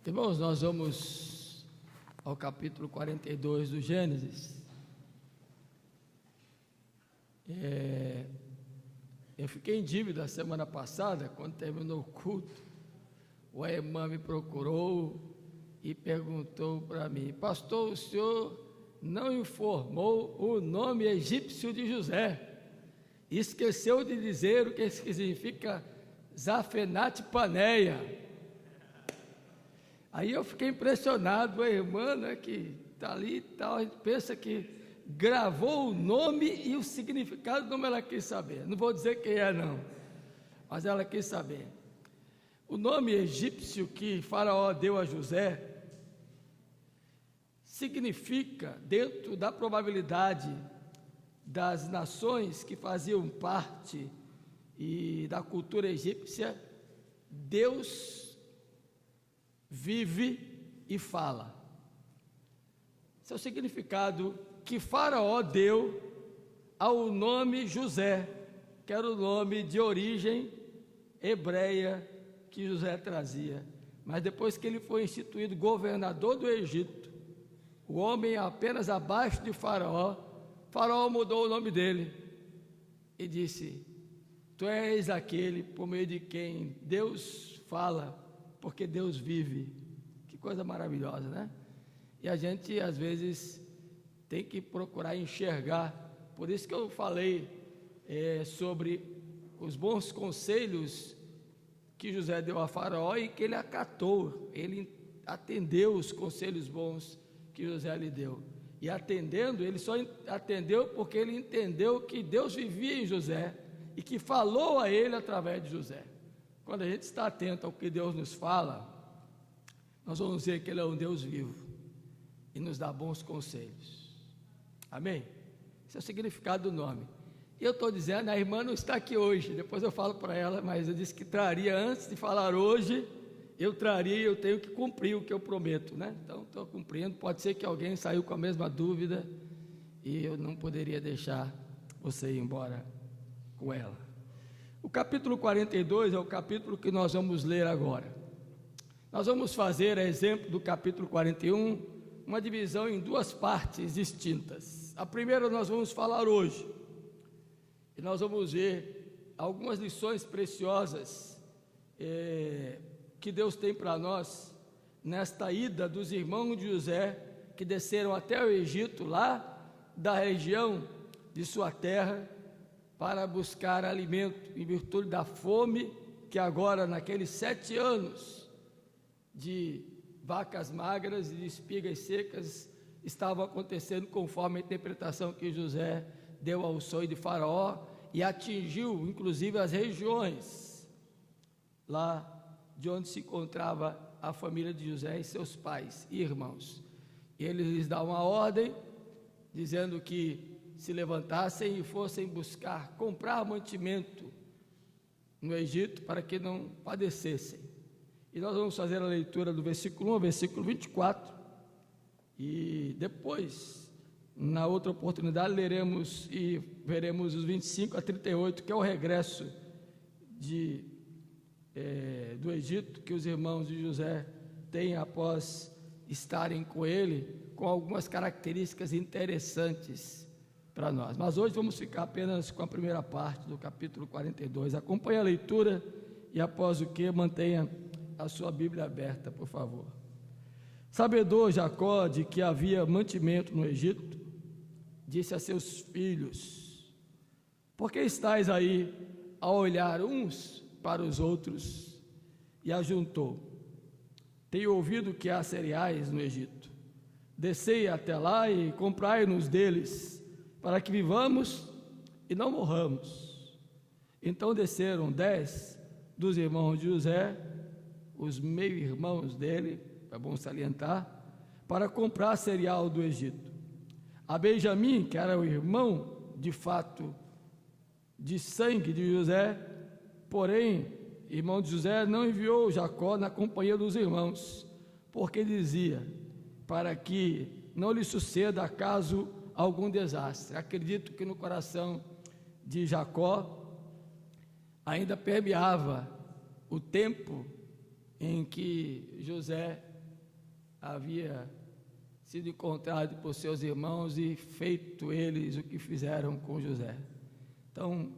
Irmãos, nós vamos ao capítulo 42 do Gênesis. Eu fiquei em dívida semana passada, quando terminou o culto. O irmã me procurou e perguntou para mim: pastor, o senhor não informou o nome egípcio de José, esqueceu de dizer o que significa Zafenate Paneia. Aí eu fiquei impressionado. A irmã, né, que está ali e tal, a gente pensa que gravou o nome e o significado do nome. Ela quis saber. Não vou dizer quem é não, mas ela quis saber. O nome egípcio que Faraó deu a José significa, dentro da probabilidade das nações que faziam parte e da cultura egípcia, Deus vive e fala. Esse é o significado que Faraó deu ao nome José, que era o nome de origem hebreia que José trazia. Mas depois que ele foi instituído governador do Egito, o homem apenas abaixo de Faraó, Faraó mudou o nome dele e disse: tu és aquele por meio de quem Deus fala, porque Deus vive. Que coisa maravilhosa, né? E a gente às vezes tem que procurar enxergar. Por isso que eu falei sobre os bons conselhos que José deu a Faraó e que ele acatou. Ele atendeu os conselhos bons que José lhe deu. E atendendo, ele só atendeu porque ele entendeu que Deus vivia em José e que falou a ele através de José. Quando a gente está atento ao que Deus nos fala, nós vamos ver que Ele é um Deus vivo e nos dá bons conselhos. Amém? Esse é o significado do nome. E eu estou dizendo, a irmã não está aqui hoje, depois eu falo para ela, mas eu disse que traria antes de falar hoje. Eu traria e eu tenho que cumprir o que eu prometo, né? Então estou cumprindo. Pode ser que alguém saiu com a mesma dúvida e eu não poderia deixar você ir embora com ela. O capítulo 42 é o capítulo que nós vamos ler agora. Nós vamos fazer, a exemplo do capítulo 41, uma divisão em duas partes distintas. A primeira nós vamos falar hoje, e nós vamos ver algumas lições preciosas que Deus tem para nós, nesta ida dos irmãos de José, que desceram até o Egito, lá da região de sua terra, para buscar alimento, em virtude da fome, que agora, naqueles 7 anos de vacas magras e de espigas secas, estavam acontecendo conforme a interpretação que José deu ao sonho de Faraó, e atingiu inclusive as regiões lá de onde se encontrava a família de José e seus pais e irmãos. E ele lhes dá uma ordem, dizendo que se levantassem e fossem buscar, comprar mantimento no Egito, para que não padecessem. E nós vamos fazer a leitura do versículo 1 ao versículo 24, e depois, na outra oportunidade, leremos e veremos os 25 a 38, que é o regresso do Egito, que os irmãos de José têm após estarem com ele, com algumas características interessantes para nós. Mas hoje vamos ficar apenas com a primeira parte do capítulo 42. Acompanhe a leitura e, após o que, mantenha a sua Bíblia aberta, por favor. Sabedor Jacó de que havia mantimento no Egito, disse a seus filhos: por que estáis aí a olhar uns para os outros? E ajuntou: tenho ouvido que há cereais no Egito. Descei até lá e comprai-nos deles, para que vivamos e não morramos. Então desceram 10 dos irmãos de José, os meio-irmãos dele, é bom salientar, para comprar cereal do Egito. A Benjamim, que era o irmão, de fato, de sangue de José, porém, irmão de José, não enviou Jacó na companhia dos irmãos, porque dizia: para que não lhe suceda acaso algum desastre. Acredito que no coração de Jacó ainda permeava o tempo em que José havia sido encontrado por seus irmãos e feito eles o que fizeram com José. Então,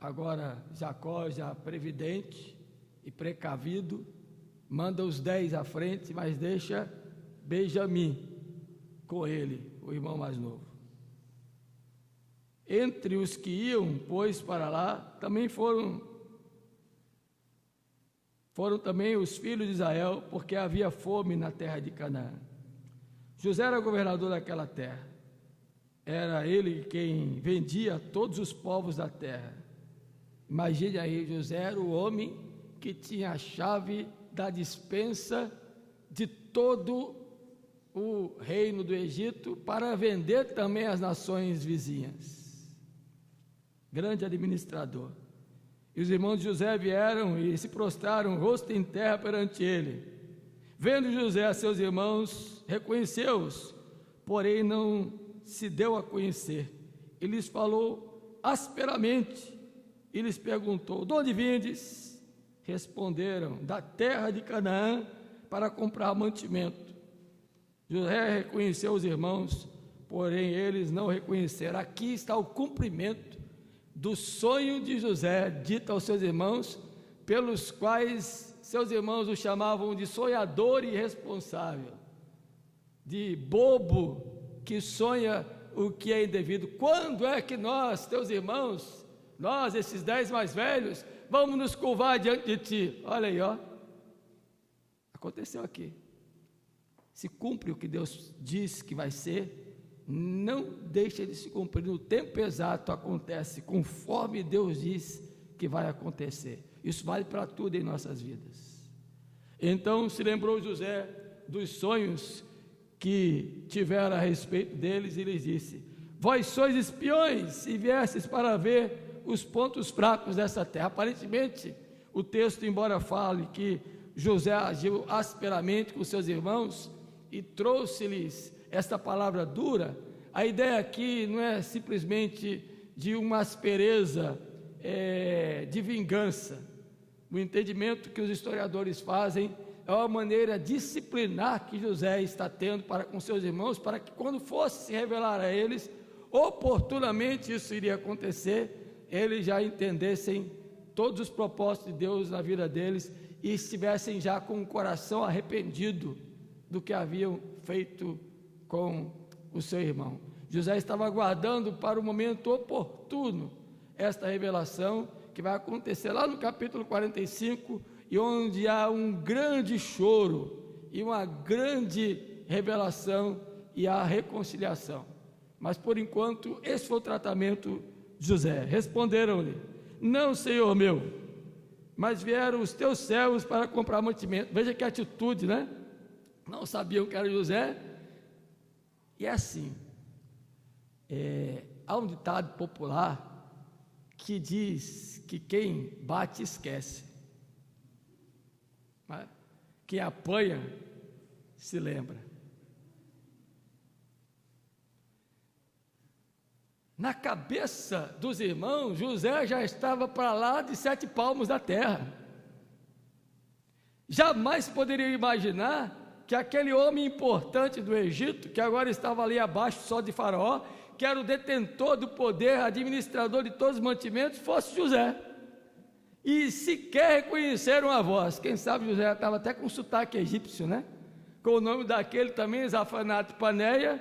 agora Jacó, já previdente e precavido, manda os 10 à frente, mas deixa Benjamim com ele, o irmão mais novo. Entre os que iam, pois, para lá, também foram também os filhos de Israel, porque havia fome na terra de Canaã. José era governador daquela terra. Era ele quem vendia todos os povos da terra. Imagine aí, José era o homem que tinha a chave da despensa de todo o reino do Egito para vender também às nações vizinhas. Grande administrador. E os irmãos de José vieram e se prostraram, rosto em terra perante ele. Vendo José a seus irmãos, reconheceu-os, porém não se deu a conhecer. E lhes falou asperamente e lhes perguntou: de onde vindes? Responderam: da terra de Canaã, para comprar mantimento. José reconheceu os irmãos, porém eles não reconheceram. Aqui está o cumprimento do sonho de José, dito aos seus irmãos, pelos quais seus irmãos o chamavam de sonhador irresponsável, de bobo que sonha o que é indevido. Quando é que nós, teus irmãos, nós, esses 10 mais velhos, vamos nos curvar diante de ti? Olha aí, ó. Aconteceu aqui. Se cumpre o que Deus diz que vai ser, não deixa de se cumprir. No tempo exato acontece conforme Deus diz que vai acontecer. Isso vale para tudo em nossas vidas. Então se lembrou José dos sonhos que tiveram a respeito deles e lhes disse: vós sois espiões e viestes para ver os pontos fracos dessa terra. Aparentemente o texto, embora fale que José agiu asperamente com seus irmãos e trouxe-lhes esta palavra dura, a ideia aqui não é simplesmente de uma aspereza de vingança. O entendimento que os historiadores fazem é uma maneira disciplinar que José está tendo para com seus irmãos, para que quando fosse se revelar a eles, oportunamente isso iria acontecer, eles já entendessem todos os propósitos de Deus na vida deles e estivessem já com o coração arrependido do que haviam feito com o seu irmão. José estava aguardando para o momento oportuno esta revelação que vai acontecer lá no capítulo 45, e onde há um grande choro e uma grande revelação e a reconciliação. Mas por enquanto esse foi o tratamento de José. Responderam-lhe: não, senhor meu, mas vieram os teus servos para comprar mantimento. Veja que atitude, né? Não sabiam que era José. E é assim, há um ditado popular que diz que quem bate esquece, mas quem apanha se lembra. Na cabeça dos irmãos, José já estava para lá de 7 palmos da terra. Jamais poderiam imaginar que aquele homem importante do Egito, que agora estava ali abaixo só de Faraó, que era o detentor do poder, administrador de todos os mantimentos, fosse José. E sequer reconheceram a voz. Quem sabe José estava até com sotaque egípcio, né? Com o nome daquele também, Zaphenath-Paneah.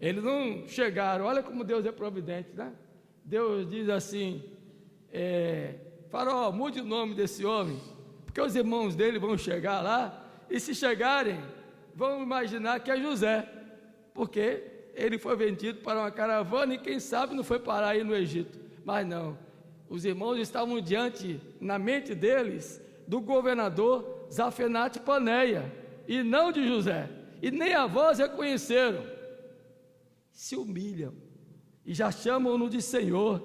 Eles não chegaram. Olha como Deus é providente, né? Deus diz assim: Faraó, mude o nome desse homem, porque os irmãos dele vão chegar lá, e se chegarem, vão imaginar que é José, porque ele foi vendido para uma caravana e quem sabe não foi parar aí no Egito. Mas não, os irmãos estavam diante, na mente deles, do governador Zaphenath-Paneah, e não de José, e nem a voz reconheceram. Se humilham e já chamam-no de Senhor.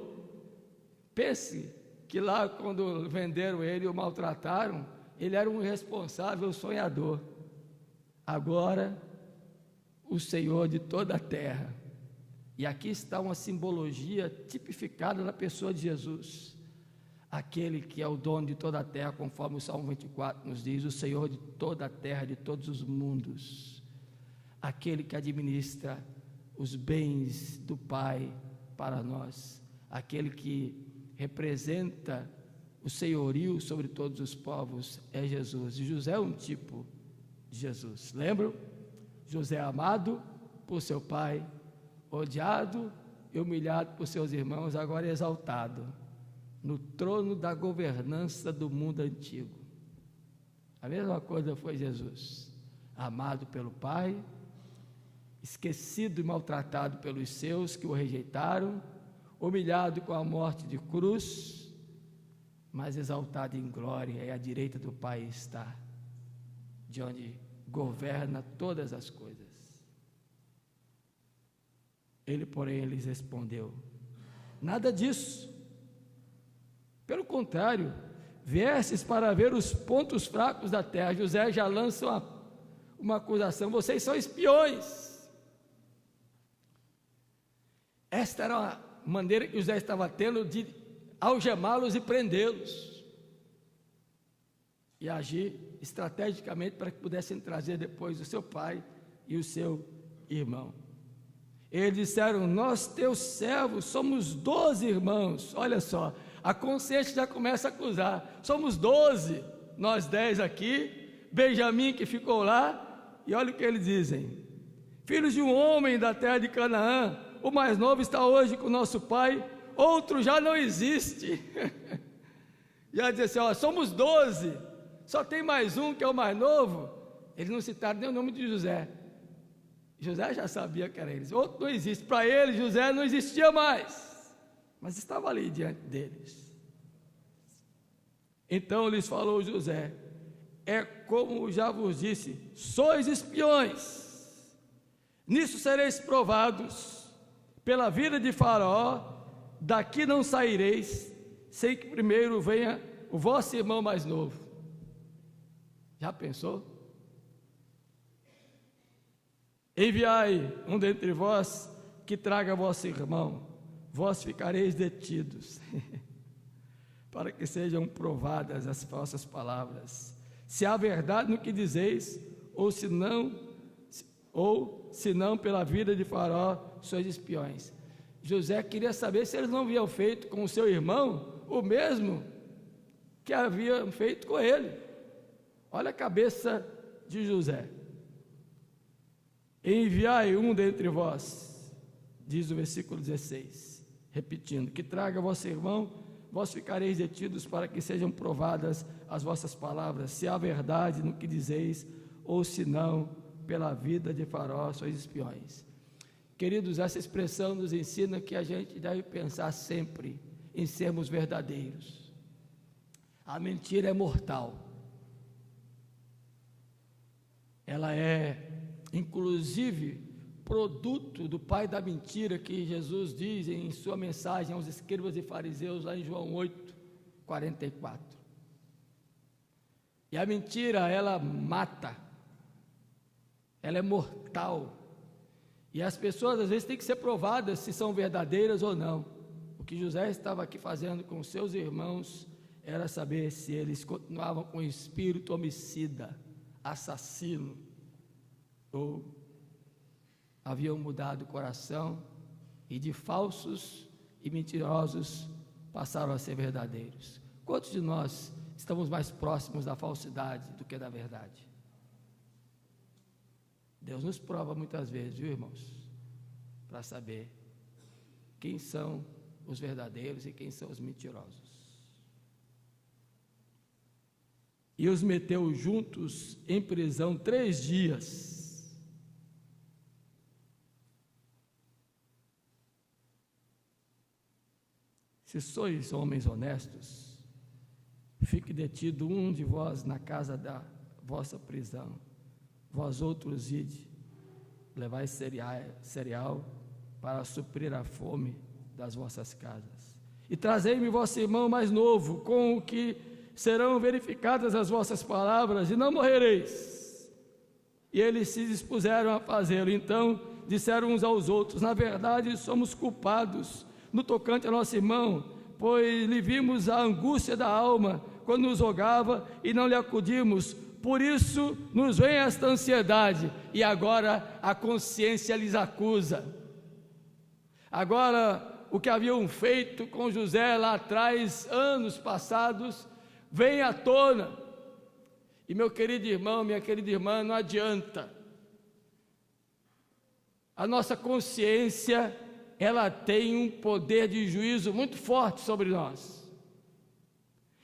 Pense que lá quando venderam ele e o maltrataram, ele era um irresponsável sonhador. Agora, o Senhor de toda a terra. E aqui está uma simbologia tipificada na pessoa de Jesus. aquele que é o dono de toda a terra, conforme o Salmo 24 nos diz, o Senhor de toda a terra, de todos os mundos, aquele que administra os bens do Pai para nós, aquele que representa o senhorio sobre todos os povos, é Jesus. E José é um tipo de Jesus, lembram? José amado por seu pai, odiado e humilhado por seus irmãos, agora exaltado no trono da governança do mundo antigo. A mesma coisa foi Jesus, amado pelo Pai, esquecido e maltratado pelos seus que o rejeitaram, humilhado com a morte de cruz, mas exaltado em glória, e à direita do Pai está, de onde governa todas as coisas. Ele, porém, lhes respondeu: nada disso. Pelo contrário, viestes para ver os pontos fracos da terra. José já lança uma acusação: vocês são espiões. Esta era a maneira que José estava tendo de algemá-los e prendê-los, e agir estrategicamente para que pudessem trazer depois o seu pai e o seu irmão. Eles disseram: nós teus servos somos 12 irmãos. Olha só, a consciência já começa a acusar: somos 12, nós 10 aqui, Benjamim que ficou lá. E olha o que eles dizem: filhos de um homem da terra de Canaã, o mais novo está hoje com nosso pai, outro já não existe. Já dizem assim: ó, somos 12, só tem mais um que é o mais novo. Eles não citaram nem o nome de José. José já sabia que era eles. Outro não existe. Para ele, José não existia mais, mas estava ali diante deles. Então lhes falou José: é como já vos disse, sois espiões. Nisso sereis provados pela vida de Faraó. Daqui não saireis sem que primeiro venha o vosso irmão mais novo. Já pensou? Enviai um dentre vós que traga vosso irmão, vós ficareis detidos, para que sejam provadas as falsas palavras, se há verdade no que dizeis, ou se não pela vida de Faraó sois espiões. José queria saber se eles não haviam feito com o seu irmão o mesmo que haviam feito com ele. Olha a cabeça de José. Enviai um dentre vós, diz o versículo 16, repetindo, que traga vosso irmão, vós ficareis detidos para que sejam provadas as vossas palavras, se há verdade no que dizeis, ou se não, pela vida de Faraó sois espiões. Queridos, essa expressão nos ensina que a gente deve pensar sempre em sermos verdadeiros. A mentira é mortal. Ela é inclusive produto do pai da mentira, que Jesus diz em sua mensagem aos escribas e fariseus, lá em João 8:44. E a mentira, ela mata, ela é mortal, e as pessoas às vezes têm que ser provadas se são verdadeiras ou não. O que José estava aqui fazendo com seus irmãos era saber se eles continuavam com o espírito homicida, assassino, ou haviam mudado o coração e de falsos e mentirosos passaram a ser verdadeiros. Quantos de nós estamos mais próximos da falsidade do que da verdade? Deus nos prova muitas vezes, viu, irmãos? Para saber quem são os verdadeiros e quem são os mentirosos. E os meteu juntos em prisão 3 dias. Se sois homens honestos, fique detido um de vós na casa da vossa prisão. Vós outros ide, levai cereal para suprir a fome das vossas casas. E trazei-me vosso irmão mais novo, com o que serão verificadas as vossas palavras, e não morrereis. E eles se dispuseram a fazê-lo. Então disseram uns aos outros: na verdade somos culpados no tocante ao nosso irmão, pois lhe vimos a angústia da alma quando nos rogava e não lhe acudimos. Por isso nos vem esta ansiedade, e agora a consciência lhes acusa. Agora, o que haviam feito com José lá atrás, anos passados, vem à tona. E meu querido irmão, minha querida irmã, não adianta. A nossa consciência, ela tem um poder de juízo muito forte sobre nós.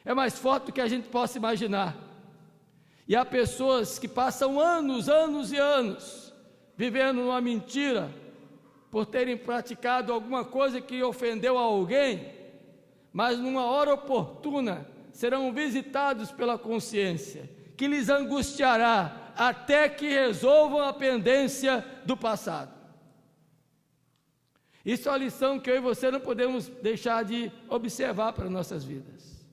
É mais forte do que a gente possa imaginar. E há pessoas que passam anos e anos vivendo numa mentira, por terem praticado alguma coisa que ofendeu a alguém, mas numa hora oportuna serão visitados pela consciência, que lhes angustiará até que resolvam a pendência do passado. Isso é uma lição que eu e você não podemos deixar de observar para nossas vidas.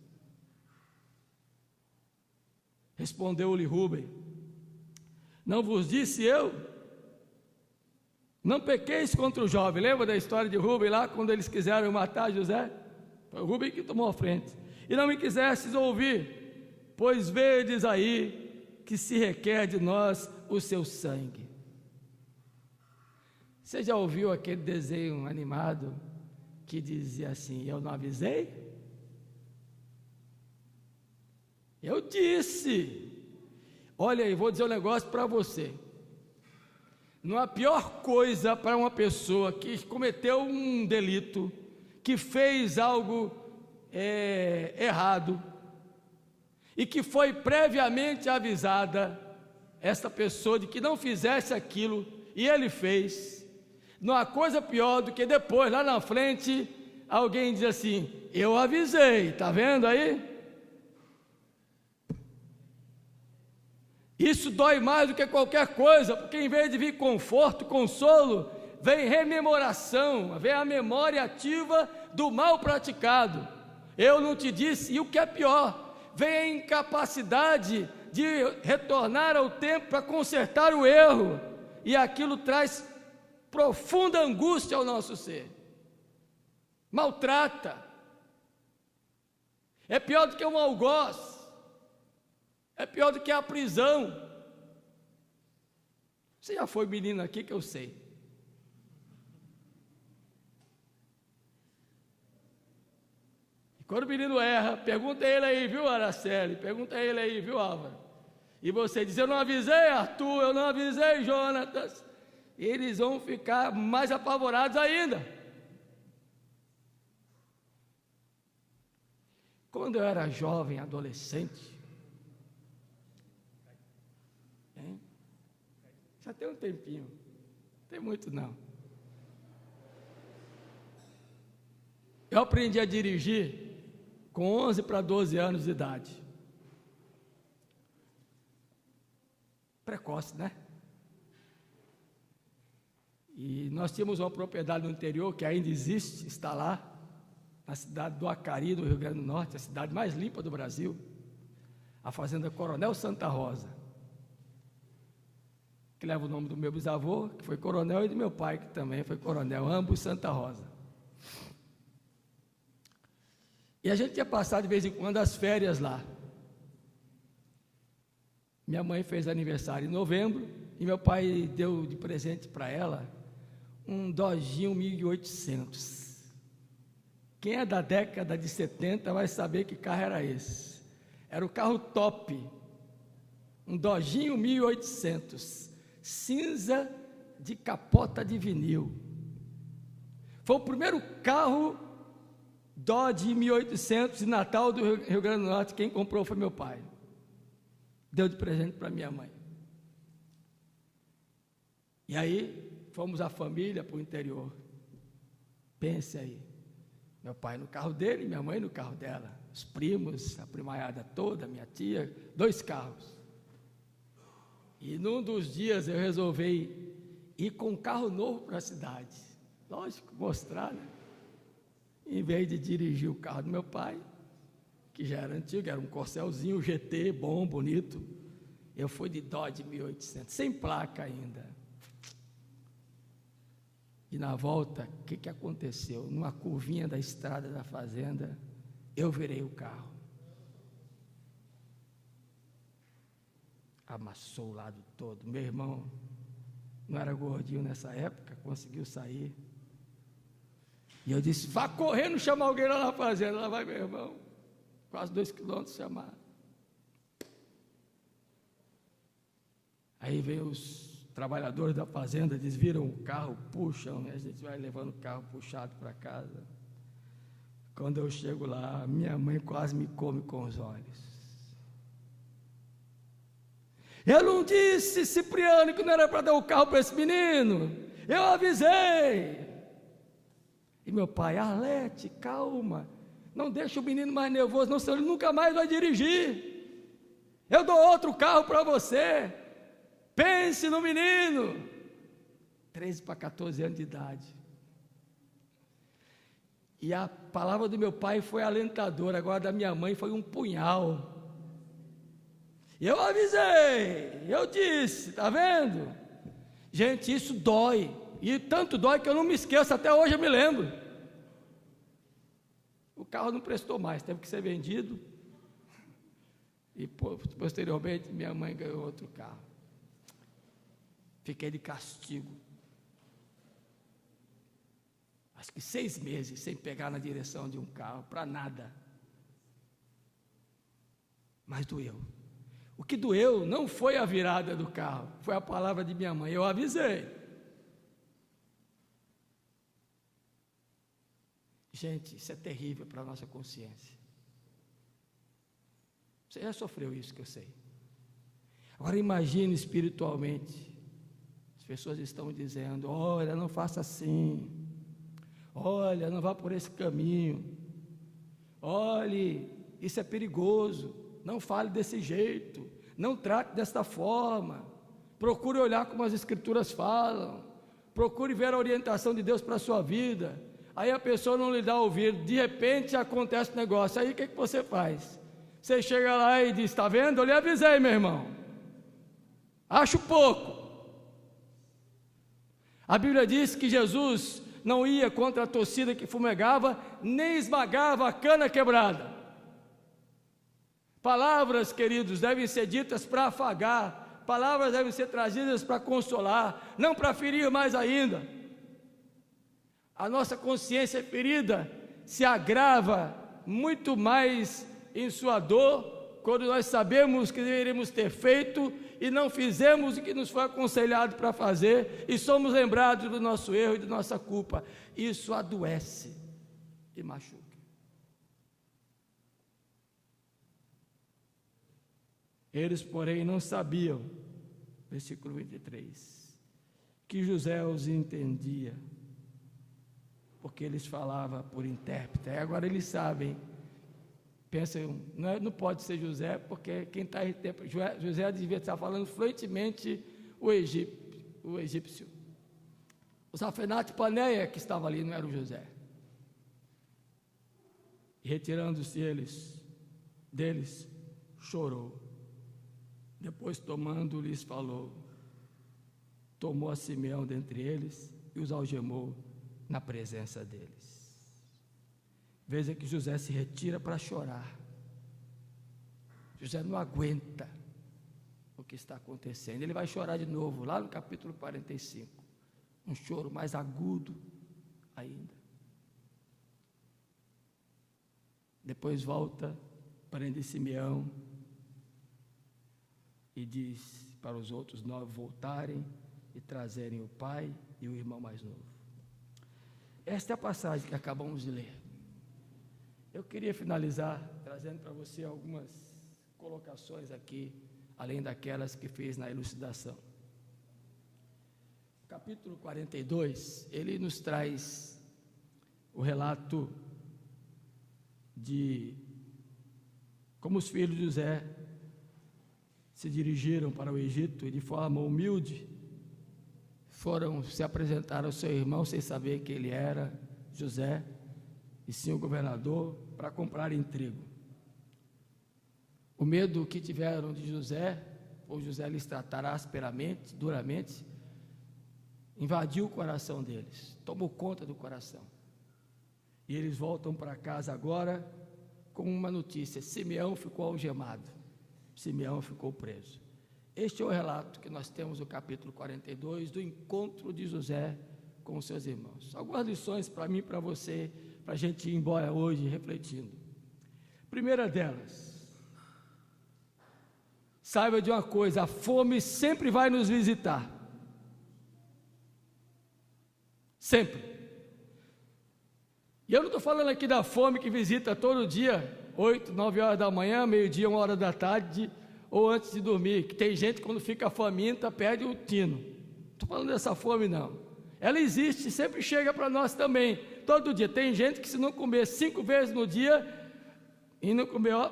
Respondeu-lhe Rúben: não vos disse eu? Não pequeis contra o jovem. Lembra da história de Rúben lá, quando eles quiseram matar José? Foi o Rúben que tomou a frente. E não me quisestes ouvir, pois vedes aí que se requer de nós o seu sangue. Você já ouviu aquele desenho animado que dizia assim: eu não avisei? Eu disse. Olha aí, vou dizer um negócio para você. Não há pior coisa para uma pessoa que cometeu um delito, que fez algo errado, e que foi previamente avisada, esta pessoa, de que não fizesse aquilo, e ele fez. Não há coisa pior do que depois, lá na frente, alguém diz assim: eu avisei, está vendo aí? Isso dói mais do que qualquer coisa, porque em vez de vir conforto, consolo, vem rememoração, vem a memória ativa do mal praticado. Eu não te disse, e o que é pior, vem a incapacidade de retornar ao tempo para consertar o erro, e aquilo traz profunda angústia ao nosso ser, maltrata, é pior do que um algoz, é pior do que a prisão. Você já foi menino aqui, que eu sei. E quando o menino erra, pergunta a ele aí, viu, Araceli? Pergunta a ele aí, viu, Álvaro? E você diz: eu não avisei, Arthur, eu não avisei, Jonatas. Eles vão ficar mais apavorados ainda. Quando eu era jovem, adolescente, já tem um tempinho, não tem muito não. Eu aprendi a dirigir com 11 para 12 anos de idade. Precoce, né? E nós tínhamos uma propriedade no interior que ainda existe, está lá, na cidade do Acari, do Rio Grande do Norte, a cidade mais limpa do Brasil, a fazenda Coronel Santa Rosa, que leva o nome do meu bisavô, que foi coronel, e do meu pai, que também foi coronel, ambos Santa Rosa. E a gente ia passar de vez em quando as férias lá. Minha mãe fez aniversário em novembro, e meu pai deu de presente para ela um Dodginho 1800. Quem é da década de 70 vai saber que carro era esse. Era o carro top, um Dodginho 1800, cinza de capota de vinil. Foi o primeiro carro Dodge 1800 de Natal do Rio Grande do Norte. Quem comprou foi meu pai. Deu de presente para minha mãe. E aí fomos a família para o interior. Pense aí, meu pai no carro dele, minha mãe no carro dela, os primos, a primaiada toda, minha tia, 2 carros. E num dos dias eu resolvi ir com um carro novo para a cidade. Lógico, mostrar, né? Em vez de dirigir o carro do meu pai, que já era antigo, era um Corcelzinho GT, bom, bonito, eu fui de Dodge 1800, sem placa ainda. E na volta, o que aconteceu? Numa curvinha da estrada da fazenda, eu virei o carro. Amassou o lado todo. Meu irmão não era gordinho nessa época, conseguiu sair. E eu disse, vá correndo chamar alguém lá na fazenda. Lá vai meu irmão, quase 2 quilômetros chamar. Aí veio os trabalhadores da fazenda, eles viram o carro, puxam, a gente vai levando o carro puxado para casa. Quando eu chego lá, minha mãe quase me come com os olhos. Eu não disse, Cipriano, que não era para dar o carro para esse menino. Eu avisei. E meu pai, Arlete, calma, não deixa o menino mais nervoso, não, senão ele nunca mais vai dirigir. Eu dou outro carro para você. Pense no menino. 13 para 14 anos de idade. E a palavra do meu pai foi alentadora, agora da minha mãe foi um punhal. Eu avisei, eu disse, está vendo? Gente, isso dói, e tanto dói que eu não me esqueço, até hoje eu me lembro. O carro não prestou mais, teve que ser vendido, e posteriormente minha mãe ganhou outro carro. Fiquei de castigo, acho que 6 meses sem pegar na direção de um carro, para nada, mas doeu. O que doeu não foi a virada do carro, foi a palavra de minha mãe, eu avisei. Gente, isso é terrível para a nossa consciência. Você já sofreu isso, que eu sei. Agora imagine espiritualmente, as pessoas estão dizendo, olha, não faça assim, olha, não vá por esse caminho, olhe, isso é perigoso. Não fale desse jeito, não trate desta forma, procure olhar como as Escrituras falam, procure ver a orientação de Deus para a sua vida. Aí a pessoa não lhe dá ouvido, de repente acontece um negócio, aí o que você faz? Você chega lá e diz, está vendo? Eu lhe avisei, meu irmão, acho pouco. A Bíblia diz que Jesus não ia contra a torcida que fumegava, nem esmagava a cana quebrada. Palavras, queridos, devem ser ditas para afagar, palavras devem ser trazidas para consolar, não para ferir mais ainda. A nossa consciência ferida se agrava muito mais em sua dor, quando nós sabemos que deveríamos ter feito e não fizemos o que nos foi aconselhado para fazer, e somos lembrados do nosso erro e da nossa culpa. Isso adoece e machuca. Eles, porém, não sabiam, versículo 23, que José os entendia, porque eles falavam por intérprete. Aí agora eles sabem, pensam, não pode ser José, porque quem está interpretando, José devia estar falando fluentemente o egípcio. O Safenate Paneia que estava ali, não era o José. E retirando-se deles, chorou. Depois, tomando-lhes, falou, tomou a Simeão dentre eles e os algemou na presença deles. Veja que José se retira para chorar. José não aguenta o que está acontecendo. Ele vai chorar de novo, lá no capítulo 45. Um choro mais agudo ainda. Depois volta, prende Simeão, e diz para os outros 9 voltarem e trazerem o pai e o irmão mais novo. Esta é a passagem que acabamos de ler. Eu queria finalizar trazendo para você algumas colocações aqui, além daquelas que fez na elucidação. O capítulo 42, ele nos traz o relato de como os filhos de José se dirigiram para o Egito e de forma humilde foram se apresentar ao seu irmão sem saber que ele era José, e sim o governador, para comprarem trigo. O medo que tiveram de José, ou José lhes tratará asperamente, duramente, invadiu o coração deles, tomou conta do coração. E eles voltam para casa agora com uma notícia: Simeão ficou algemado, Simeão ficou preso. Este é o relato que nós temos no capítulo 42 do encontro de José com os seus irmãos. Algumas lições para mim e para você, para a gente ir embora hoje refletindo. Primeira delas, saiba de uma coisa: a fome sempre vai nos visitar. Sempre. E eu não estou falando aqui da fome que visita todo dia, 8, 9 horas da manhã, meio-dia, 1 hora da tarde, ou antes de dormir, que tem gente quando fica faminta, perde o tino. Não estou falando dessa fome não. Ela existe, sempre chega para nós também, todo dia. Tem gente que se não comer 5 vezes no dia, e não comer, ó,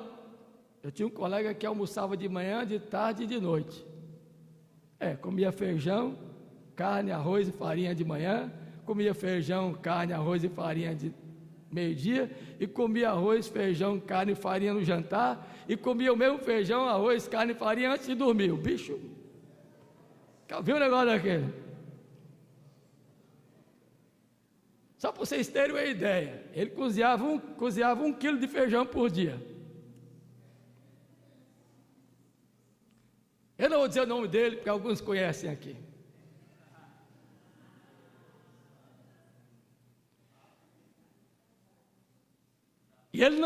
eu tinha um colega que almoçava de manhã, de tarde e de noite. Comia feijão, carne, arroz e farinha de manhã, comia feijão, carne, arroz e farinha de meio-dia, e comia arroz, feijão, carne e farinha no jantar, e comia o mesmo feijão, arroz, carne e farinha antes de dormir. O bicho, viu o negócio daquele? Só para vocês terem uma ideia, ele cozinhava 1 quilo de feijão por dia. Eu não vou dizer o nome dele, porque alguns conhecem aqui. E ele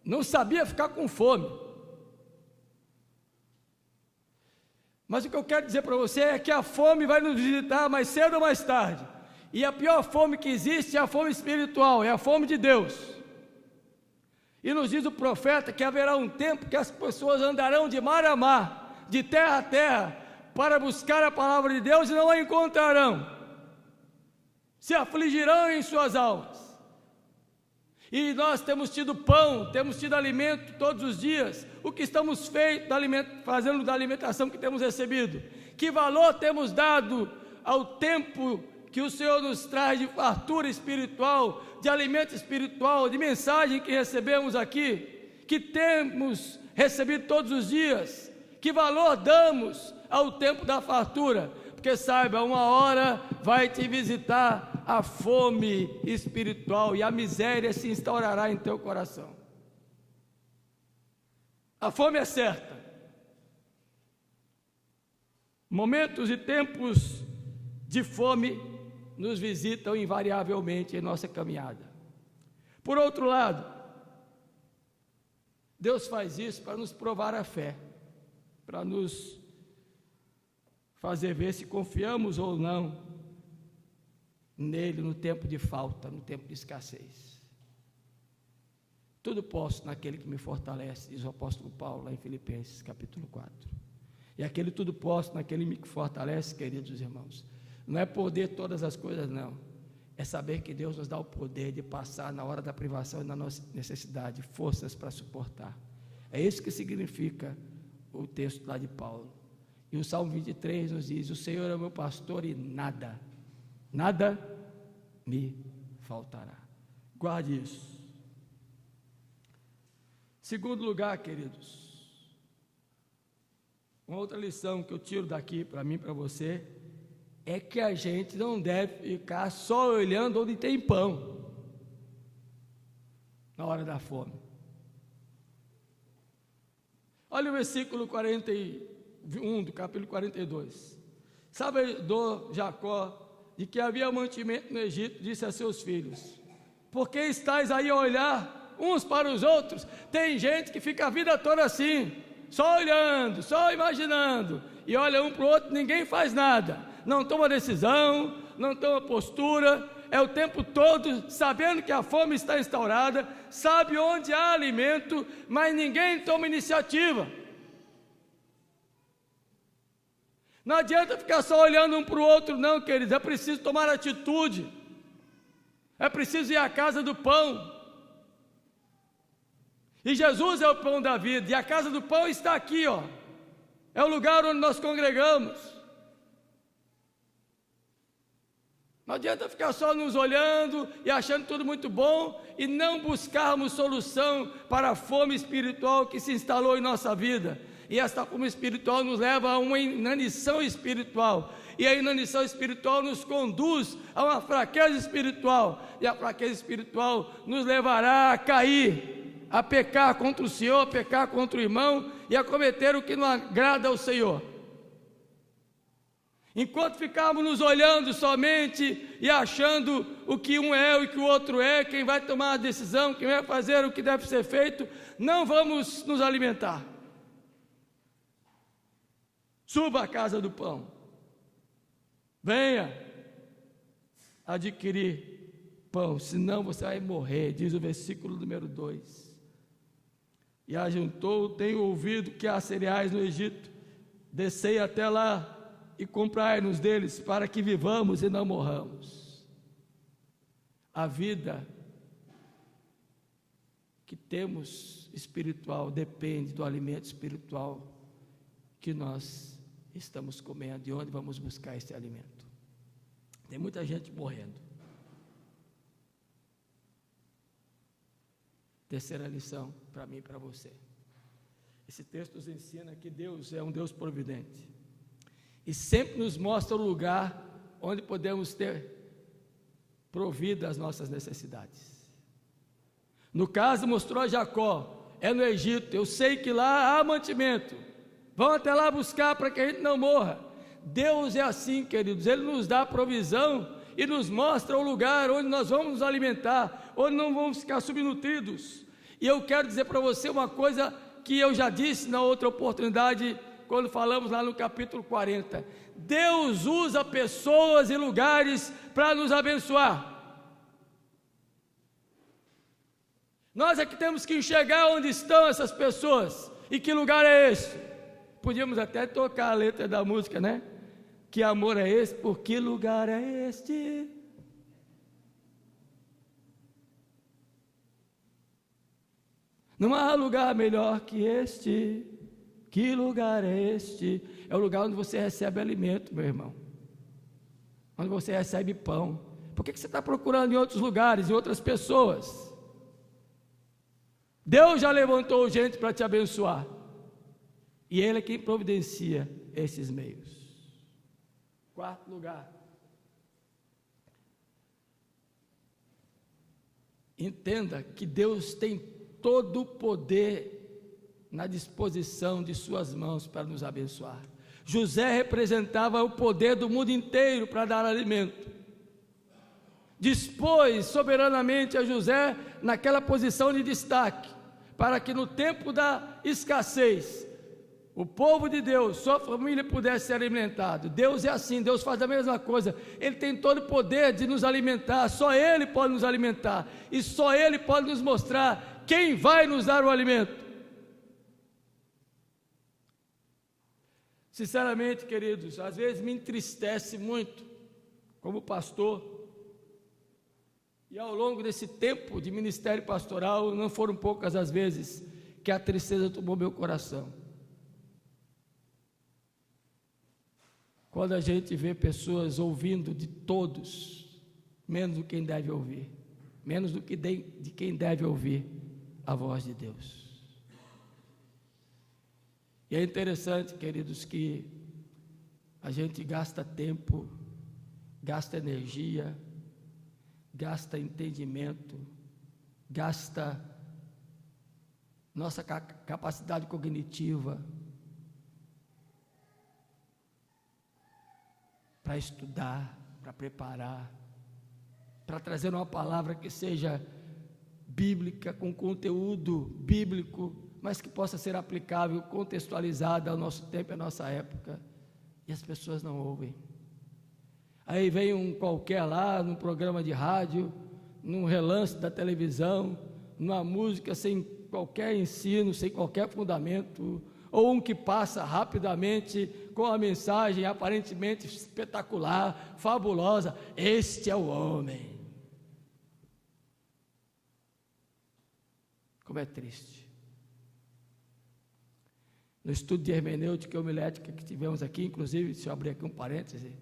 não sabia ficar com fome. Mas o que eu quero dizer para você é que a fome vai nos visitar mais cedo ou mais tarde. E a pior fome que existe é a fome espiritual, é a fome de Deus. E nos diz o profeta que haverá um tempo que as pessoas andarão de mar a mar, de terra a terra, para buscar a palavra de Deus e não a encontrarão. Se afligirão em suas almas. E nós temos tido pão, temos tido alimento todos os dias. O que estamos fazendo da alimentação que temos recebido? Que valor temos dado ao tempo que o Senhor nos traz de fartura espiritual, de alimento espiritual, de mensagem que recebemos aqui, que temos recebido todos os dias? Que valor damos ao tempo da fartura? Porque saiba, uma hora vai te visitar a fome espiritual e a miséria se instaurará em teu coração. A fome é certa. Momentos e tempos de fome nos visitam invariavelmente em nossa caminhada. Por outro lado, Deus faz isso para nos provar a fé, para nos fazer ver se confiamos ou não nele no tempo de falta, no tempo de escassez. Tudo posso naquele que me fortalece, diz o apóstolo Paulo lá em Filipenses capítulo 4. E aquele tudo posso naquele que me fortalece, queridos irmãos, não é poder todas as coisas não, é saber que Deus nos dá o poder de passar na hora da privação e na nossa necessidade, forças para suportar. É isso que significa o texto lá de Paulo. E o Salmo 23 nos diz: o Senhor é o meu pastor e nada me faltará. Guarde isso. Segundo lugar, queridos, uma outra lição que eu tiro daqui para mim e para você é que a gente não deve ficar só olhando onde tem pão na hora da fome. Olha o versículo 41 do capítulo 42. Sabedor Jacó de que havia mantimento no Egito, disse a seus filhos: por que estáis aí a olhar uns para os outros? Tem gente que fica a vida toda assim, só olhando, só imaginando, e olha um para o outro, ninguém faz nada, não toma decisão, não toma postura, é o tempo todo sabendo que a fome está instaurada, sabe onde há alimento, mas ninguém toma iniciativa. Não adianta ficar só olhando um para o outro não, queridos, é preciso tomar atitude, é preciso ir à casa do pão, e Jesus é o pão da vida, e a casa do pão está aqui, ó, é o lugar onde nós congregamos. Não adianta ficar só nos olhando e achando tudo muito bom e não buscarmos solução para a fome espiritual que se instalou em nossa vida. E esta fome espiritual nos leva a uma inanição espiritual. E a inanição espiritual nos conduz a uma fraqueza espiritual. E a fraqueza espiritual nos levará a cair, a pecar contra o Senhor, a pecar contra o irmão e a cometer o que não agrada ao Senhor. Enquanto ficarmos nos olhando somente e achando o que um é e o que o outro é, quem vai tomar a decisão, quem vai fazer o que deve ser feito, não vamos nos alimentar. Suba à casa do pão, venha adquirir pão, senão você vai morrer, diz o versículo número 2. E ajuntou, tenho ouvido que há cereais no Egito, descei até lá e comprai-nos deles, para que vivamos e não morramos. A vida que temos espiritual depende do alimento espiritual que nós estamos comendo, de onde vamos buscar esse alimento. Tem muita gente morrendo. Terceira lição para mim e para você. Esse texto nos ensina que Deus é um Deus providente e sempre nos mostra o lugar onde podemos ter provido as nossas necessidades. No caso, mostrou a Jacó, é no Egito, eu sei que lá há mantimento, vão até lá buscar para que a gente não morra. Deus é assim, queridos, Ele nos dá provisão e nos mostra o lugar onde nós vamos nos alimentar, onde não vamos ficar subnutridos. E eu quero dizer para você uma coisa que eu já disse na outra oportunidade, quando falamos lá no capítulo 40, Deus usa pessoas e lugares para nos abençoar. Nós é que temos que enxergar onde estão essas pessoas, e que lugar é esse. Podíamos até tocar a letra da música, né? Que amor é esse? Por que lugar é este? Não há lugar melhor que este. Que lugar é este? É o lugar onde você recebe alimento, meu irmão, onde você recebe pão. Por que você está procurando em outros lugares, em outras pessoas? Deus já levantou gente para te abençoar, e Ele é quem providencia esses meios. Quarto lugar, entenda que Deus tem todo o poder na disposição de suas mãos para nos abençoar. José representava o poder do mundo inteiro para dar alimento. Dispôs soberanamente a José naquela posição de destaque, para que no tempo da escassez, o povo de Deus, sua família pudesse ser alimentado. Deus é assim, Deus faz a mesma coisa. Ele tem todo o poder de nos alimentar, só Ele pode nos alimentar, e só Ele pode nos mostrar quem vai nos dar o alimento. Sinceramente, queridos, às vezes me entristece muito, como pastor, e ao longo desse tempo de ministério pastoral, não foram poucas as vezes que a tristeza tomou meu coração. Quando a gente vê pessoas ouvindo de todos, menos do que quem deve ouvir, menos do que de quem deve ouvir a voz de Deus. E é interessante, queridos, que a gente gasta tempo, gasta energia, gasta entendimento, gasta nossa capacidade cognitiva para estudar, para preparar, para trazer uma palavra que seja bíblica, com conteúdo bíblico, mas que possa ser aplicável, contextualizada ao nosso tempo e à nossa época, e as pessoas não ouvem. Aí vem um qualquer lá, num programa de rádio, num relance da televisão, numa música sem qualquer ensino, sem qualquer fundamento, ou um que passa rapidamente com a mensagem aparentemente espetacular, fabulosa: este é o homem. Como é triste. No estudo de hermenêutica e homilética que tivemos aqui, inclusive, se eu abrir aqui um parêntese,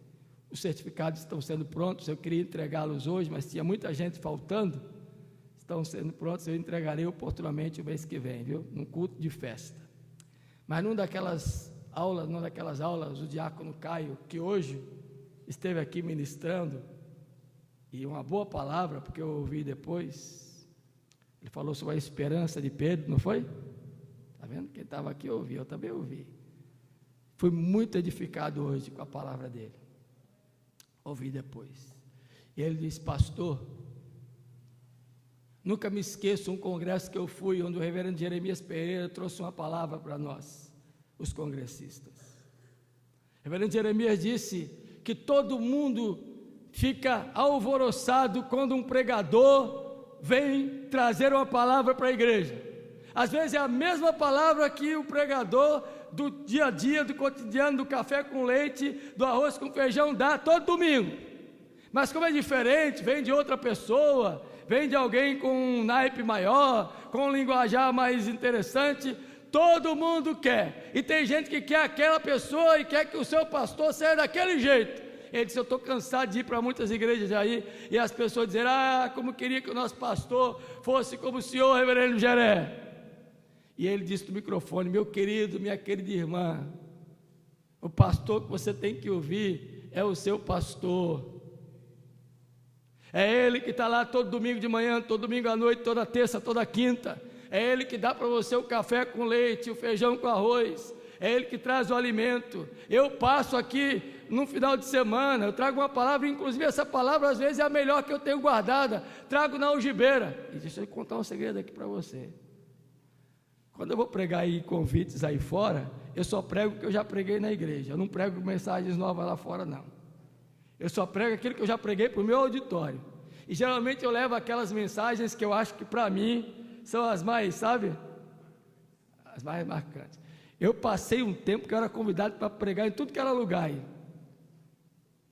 os certificados estão sendo prontos, eu queria entregá-los hoje, mas tinha muita gente faltando, estão sendo prontos, eu entregarei oportunamente o mês que vem, viu? Num culto de festa. Mas numa daquelas aulas, o diácono Caio, que hoje esteve aqui ministrando, e uma boa palavra, porque eu ouvi depois, ele falou sobre a esperança de Pedro, não foi? Está vendo? Quem estava aqui ouviu, eu também ouvi. Fui muito edificado hoje com a palavra dele. Ouvi depois. E ele disse: pastor, nunca me esqueço um congresso que eu fui, onde o reverendo Jeremias Pereira trouxe uma palavra para nós, os congressistas. O reverendo Jeremias disse que todo mundo fica alvoroçado quando um pregador vem trazer uma palavra para a igreja. Às vezes é a mesma palavra que o pregador do dia a dia, do cotidiano, do café com leite, do arroz com feijão dá todo domingo. Mas como é diferente, vem de outra pessoa, vem de alguém com um naipe maior, com um linguajar mais interessante, todo mundo quer. E tem gente que quer aquela pessoa e quer que o seu pastor seja daquele jeito. Ele disse: eu estou cansado de ir para muitas igrejas aí, e as pessoas dizem: como queria que o nosso pastor fosse como o senhor, reverendo Geré. E ele disse no microfone: meu querido, minha querida irmã, o pastor que você tem que ouvir é o seu pastor. É ele que está lá todo domingo de manhã, todo domingo à noite, toda terça, toda quinta. É ele que dá para você o café com leite, o feijão com arroz. É ele que traz o alimento. Eu passo aqui no final de semana, eu trago uma palavra, inclusive essa palavra às vezes é a melhor que eu tenho guardada. Trago na algibeira. E deixa eu contar um segredo aqui para você. Quando eu vou pregar aí convites aí fora, eu só prego o que eu já preguei na igreja. Eu não prego mensagens novas lá fora, não. Eu só prego aquilo que eu já preguei para o meu auditório. E geralmente eu levo aquelas mensagens que eu acho que para mim são as mais, sabe? As mais marcantes. Eu passei um tempo que eu era convidado para pregar em tudo que era lugar aí.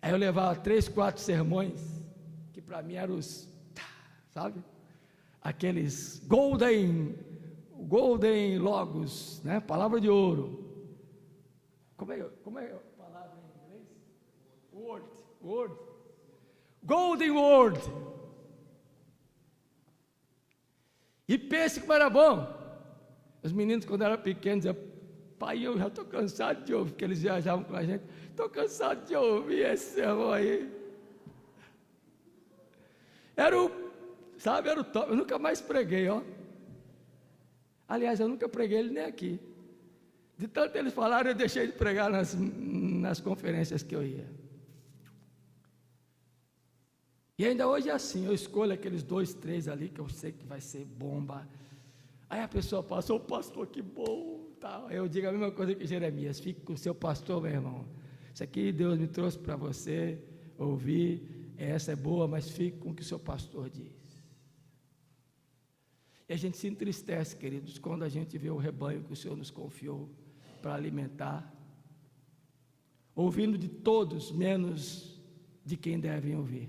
Aí eu levava 3, 4 sermões, que para mim eram os, sabe? Aqueles golden logos, né? Palavra de ouro. Como é a palavra em inglês? Word. Golden word. E pense como era bom. Os meninos, quando eram pequenos, diziam: pai, eu já estou cansado de ouvir, porque eles viajavam com a gente. Estou cansado de ouvir esse sermão aí. Era o top. Eu nunca mais preguei, ó. Aliás, eu nunca preguei ele nem aqui. De tanto eles falaram, eu deixei de pregar nas conferências que eu ia. E ainda hoje é assim, eu escolho aqueles 2, 3 ali, que eu sei que vai ser bomba. Aí a pessoa passa: ô pastor, que bom, tal. Eu digo a mesma coisa que Jeremias: fique com o seu pastor, meu irmão. Isso aqui Deus me trouxe para você ouvir, essa é boa, mas fique com o que o seu pastor diz. E a gente se entristece, queridos, quando a gente vê o rebanho que o Senhor nos confiou para alimentar, ouvindo de todos, menos de quem devem ouvir.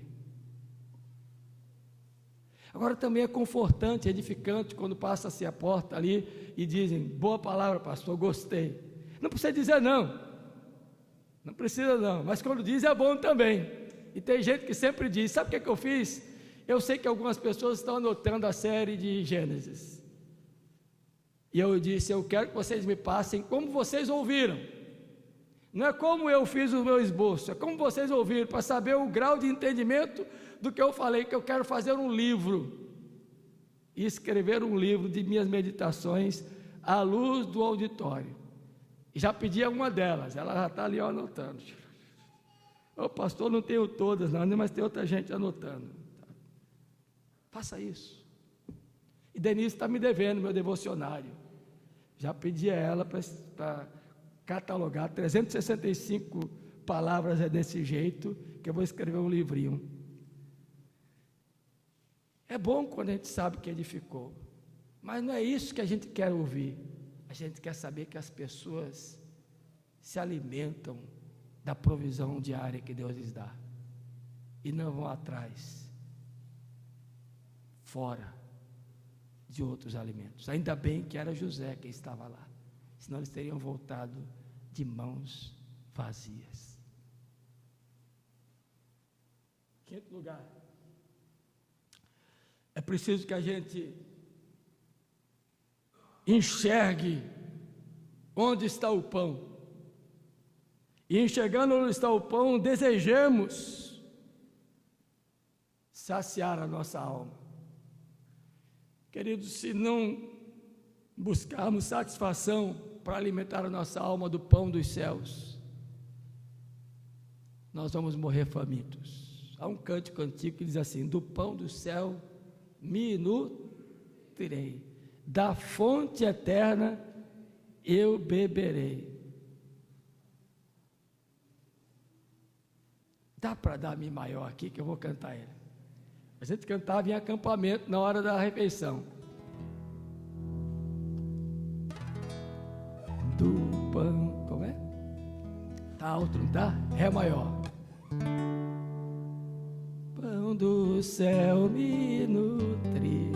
Agora também é confortante, edificante, quando passa-se a porta ali e dizem: boa palavra, pastor, gostei. Não precisa dizer não precisa não, mas quando diz é bom também. E tem gente que sempre diz: sabe o que eu fiz? Eu sei que algumas pessoas estão anotando a série de Gênesis, e eu disse: eu quero que vocês me passem como vocês ouviram. Não é como eu fiz o meu esboço, é como vocês ouviram, para saber o grau de entendimento do que eu falei, que eu quero fazer um livro, e escrever um livro de minhas meditações à luz do auditório. E já pedi a uma delas, ela já está ali anotando. Ô pastor, não tenho todas não, mas tem outra gente anotando. Faça isso. E Denise está me devendo meu devocionário. Já pedi a ela para catalogar 365 palavras desse jeito, que eu vou escrever um livrinho. É bom quando a gente sabe que edificou, mas não é isso que a gente quer ouvir. A gente quer saber que as pessoas se alimentam da provisão diária que Deus lhes dá e não vão atrás, fora de outros alimentos. Ainda bem que era José quem estava lá, senão eles teriam voltado de mãos vazias. Quinto lugar, é preciso que a gente enxergue onde está o pão. E enxergando onde está o pão, desejamos saciar a nossa alma. Queridos, se não buscarmos satisfação para alimentar a nossa alma do pão dos céus, nós vamos morrer famintos. Há um cântico antigo que diz assim: do pão do céu me nutrirei, da fonte eterna eu beberei. Dá para dar Mi maior aqui que eu vou cantar ele. A gente cantava em acampamento na hora da refeição. Do pão, como é? Tá alto, não tá? Ré maior. Pão do céu me nutre,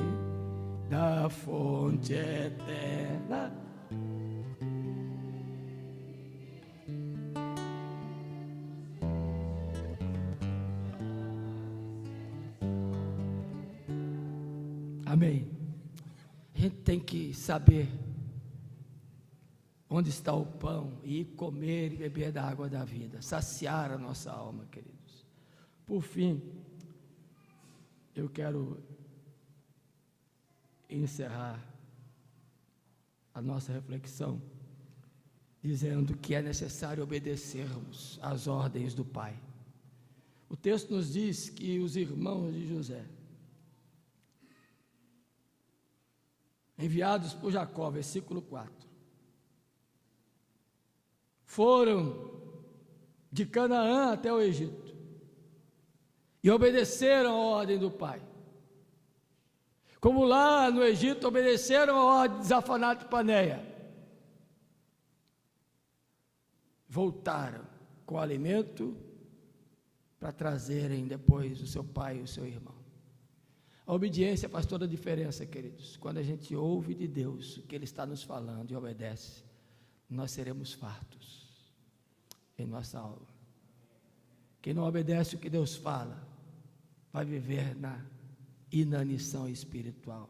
da fonte eterna. Amém. A gente tem que saber onde está o pão e ir comer e beber da água da vida, saciar a nossa alma, queridos. Por fim, eu quero encerrar a nossa reflexão dizendo que é necessário obedecermos às ordens do Pai. O texto nos diz que os irmãos de José, enviados por Jacó, versículo 4, foram de Canaã até o Egito e obedeceram a ordem do pai. Como lá no Egito obedeceram a ordem de Zafanato-Paneia, voltaram com alimento para trazerem depois o seu pai e o seu irmão. A obediência faz toda a diferença, queridos. Quando a gente ouve de Deus o que Ele está nos falando e obedece, nós seremos fartos em nossa alma. Quem não obedece o que Deus fala, vai viver na inanição espiritual.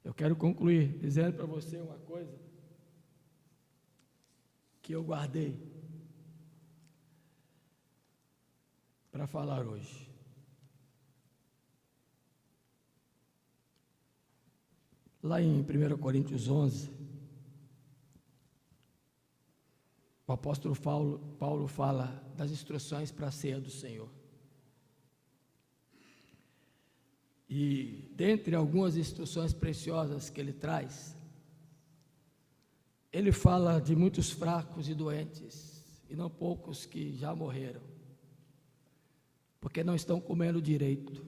Eu quero concluir dizendo para você uma coisa que eu guardei para falar hoje. Lá em 1 Coríntios 11, o apóstolo Paulo fala das instruções para a ceia do Senhor. E dentre algumas instruções preciosas que ele traz, ele fala de muitos fracos e doentes, e não poucos que já morreram, porque não estão comendo direito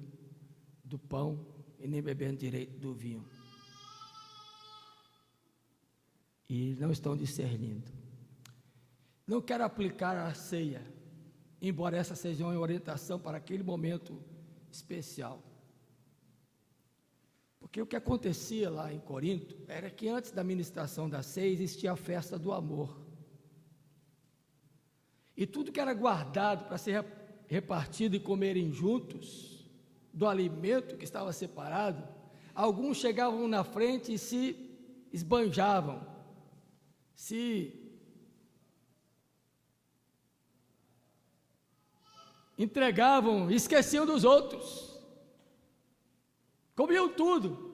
do pão e nem bebendo direito do vinho. E não estão discernindo. Não quero aplicar a ceia, embora essa seja uma orientação para aquele momento especial. Porque o que acontecia lá em Corinto era que antes da ministração da ceia existia a festa do amor. E tudo que era guardado para ser repartido e comerem juntos, do alimento que estava separado, alguns chegavam na frente e se esbanjavam, se entregavam, esqueciam dos outros, comiam tudo,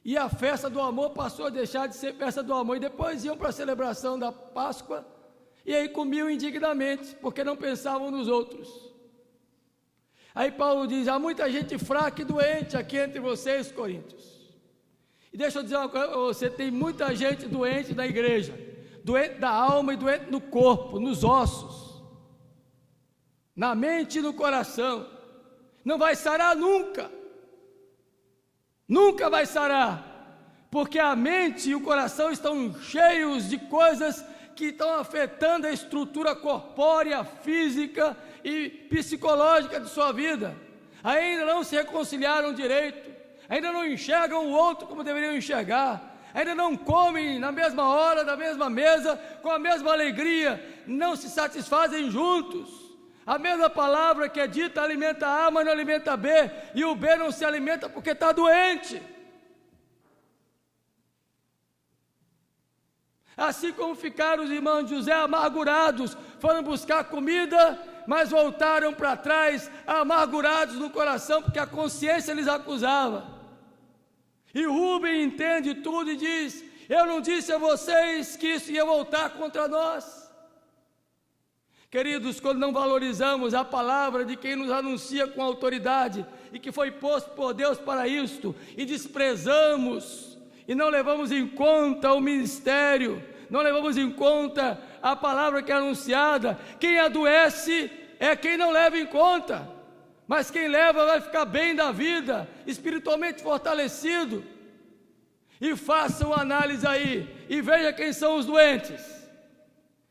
e a festa do amor passou a deixar de ser festa do amor, e depois iam para a celebração da Páscoa, e aí comiam indignamente, porque não pensavam nos outros. Aí Paulo diz: há muita gente fraca e doente aqui entre vocês, Coríntios. E deixa eu dizer uma coisa, você tem muita gente doente na igreja, doente da alma e doente no corpo, nos ossos, na mente e no coração. Não vai sarar nunca, nunca vai sarar, porque a mente e o coração estão cheios de coisas que estão afetando a estrutura corpórea, física e psicológica de sua vida. Ainda não se reconciliaram direito, ainda não enxergam o outro como deveriam enxergar, ainda não comem na mesma hora, na mesma mesa, com a mesma alegria, não se satisfazem juntos. A mesma palavra que é dita alimenta A, mas não alimenta B, e o B não se alimenta porque está doente. Assim como ficaram os irmãos de José amargurados, foram buscar comida, mas voltaram para trás amargurados no coração, porque a consciência lhes acusava. E Rúben entende tudo e diz: eu não disse a vocês que isso ia voltar contra nós? Queridos, quando não valorizamos a palavra de quem nos anuncia com autoridade e que foi posto por Deus para isto, e desprezamos e não levamos em conta o ministério, não levamos em conta a palavra que é anunciada, quem adoece é quem não leva em conta, mas quem leva vai ficar bem da vida, espiritualmente fortalecido. E faça uma análise aí e veja quem são os doentes.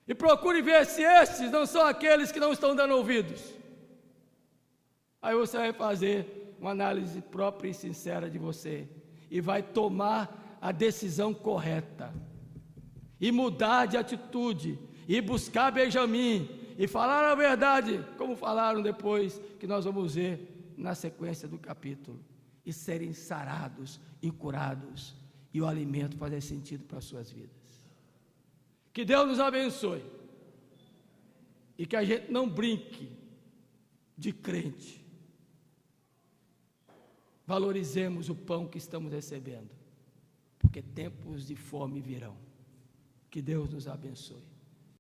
E procure ver se estes não são aqueles que não estão dando ouvidos. Aí você vai fazer uma análise própria e sincera de você e vai tomar a decisão correta e mudar de atitude e buscar Benjamim e falar a verdade, como falaram depois, que nós vamos ver na sequência do capítulo, e serem sarados e curados e o alimento fazer sentido para as suas vidas. Que Deus nos abençoe e que a gente não brinque de crente. Valorizemos o pão que estamos recebendo, porque tempos de fome virão. Que Deus nos abençoe.